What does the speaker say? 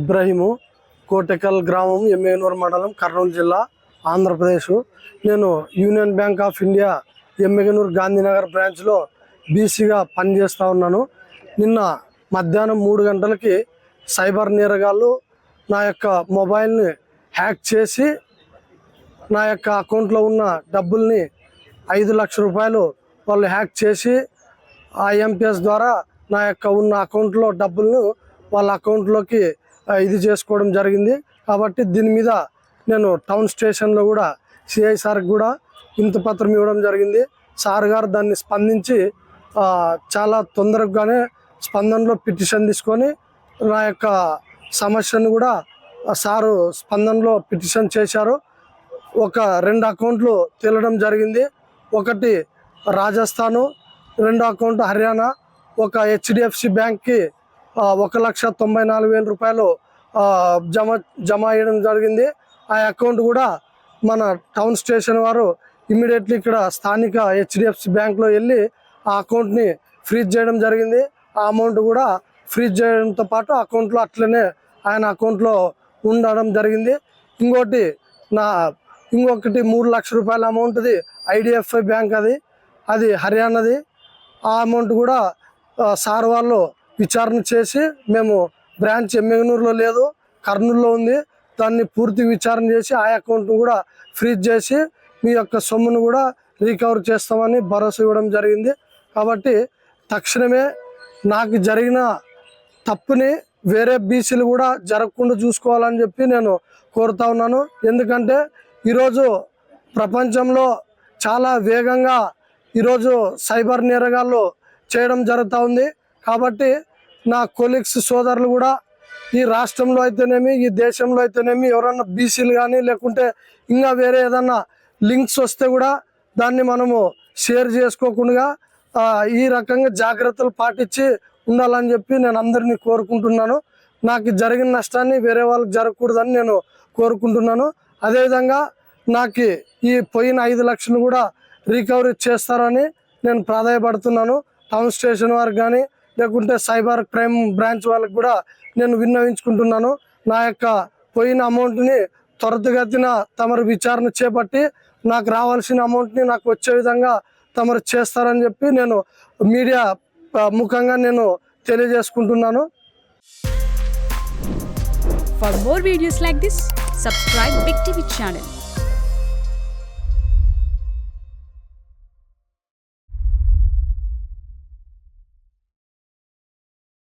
ఇబ్రహీము, కోటెకల్ గ్రామం, ఎమ్మెగనూరు మండలం, కర్నూలు జిల్లా, ఆంధ్రప్రదేశ్. నేను union bank of India Yemmiganur Gandhinagar బ్రాంచ్లో బీసీగా పనిచేస్తూ ఉన్నాను. నిన్న మధ్యాహ్నం 3 గంటలకి సైబర్ నేరగాళ్ళు నా యొక్క మొబైల్ని హ్యాక్ చేసి నా యొక్క అకౌంట్లో ఉన్న డబ్బుల్ని 5 లక్షల రూపాయలు వాళ్ళు హ్యాక్ చేసి IMPS ద్వారా నా యొక్క ఉన్న అకౌంట్లో డబ్బులను వాళ్ళ అకౌంట్లోకి ఇది చేసుకోవడం జరిగింది. కాబట్టి దీని మీద నేను టౌన్ స్టేషన్లో కూడా సిఐ సార్కి కూడా వినతి పత్రం ఇవ్వడం జరిగింది. సార్ గారు దాన్ని స్పందించి చాలా తొందరగానే స్పందనలో పిటిషన్ తీసుకొని నా యొక్క సమస్యను కూడా సారు స్పందనలో పిటిషన్ చేశారు. ఒక 2 అకౌంట్లు తేలడం జరిగింది. ఒకటి రాజస్థాను, 2 అకౌంట్ హర్యానా. ఒక HDFC బ్యాంక్కి 1,94,000 రూపాయలు జమ అయ్యడం జరిగింది. ఆ అకౌంట్ కూడా మన టౌన్ స్టేషన్ వారు ఇమ్మీడియట్లీ ఇక్కడ స్థానిక HDFC బ్యాంక్లో వెళ్ళి ఆ అకౌంట్ని ఫ్రీజ్ చేయడం జరిగింది. ఆ అమౌంట్ కూడా ఫ్రీజ్ చేయడంతో పాటు అకౌంట్లో అట్లనే ఆయన అకౌంట్లో ఉండడం జరిగింది. ఇంకొకటి 3 లక్షల రూపాయల అమౌంట్ది IDFI బ్యాంక్, అది హర్యానాది. ఆ అమౌంట్ కూడా సార్ వాళ్ళు విచారణ చేసి మేము బ్రాంచ్ ఎమ్మెగనూరులో లేదు, కర్నూలులో ఉంది, దాన్ని పూర్తి విచారణ చేసి ఆ అకౌంట్ను కూడా ఫ్రీజ్ చేసి మీ యొక్క సొమ్మును కూడా రికవర్ చేస్తామని భరోసా ఇవ్వడం జరిగింది. కాబట్టి తక్షణమే నాకు జరిగిన తప్పుని వేరే బీసీలు కూడా జరగకుండా చూసుకోవాలని చెప్పి నేను కోరుతా ఉన్నాను. ఎందుకంటే ఈరోజు ప్రపంచంలో చాలా వేగంగా ఈరోజు సైబర్ నేరగాళ్ళు చేయడం జరుగుతూ ఉంది. కాబట్టి నా కొలీగ్స్ సోదరులు కూడా ఈ రాష్ట్రంలో అయితేనేమి, ఈ దేశంలో అయితేనేమి ఎవరన్నా బీసీలు కానీ లేకుంటే ఇంకా వేరే ఏదన్నా లింక్స్ వస్తే కూడా దాన్ని మనము షేర్ చేసుకోకుండా ఈ రకంగా జాగ్రత్తలు పాటించి ఉండాలని చెప్పి నేను అందరినీ కోరుకుంటున్నాను. నాకు జరిగిన నష్టాన్ని వేరే వాళ్ళకి జరగకూడదని నేను కోరుకుంటున్నాను. అదేవిధంగా నాకు ఈ పోయిన 5 లక్షలు కూడా రికవరీ చేస్తారని నేను ప్రాధాయపడుతున్నాను. టౌన్ స్టేషన్ వారికి కానీ లేకుంటే సైబర్ క్రైమ్ బ్రాంచ్ వాళ్ళకి కూడా నేను విన్నవించుకుంటున్నాను. నా యొక్క పోయిన అమౌంట్ని త్వరితగతిన తమరు విచారణ చేపట్టి నాకు రావాల్సిన అమౌంట్ని నాకు వచ్చే విధంగా తమరు చేస్తారని చెప్పి నేను మీడియా ముఖంగా నేను తెలియజేసుకుంటున్నాను. For more videos like this, subscribe Big TV channel.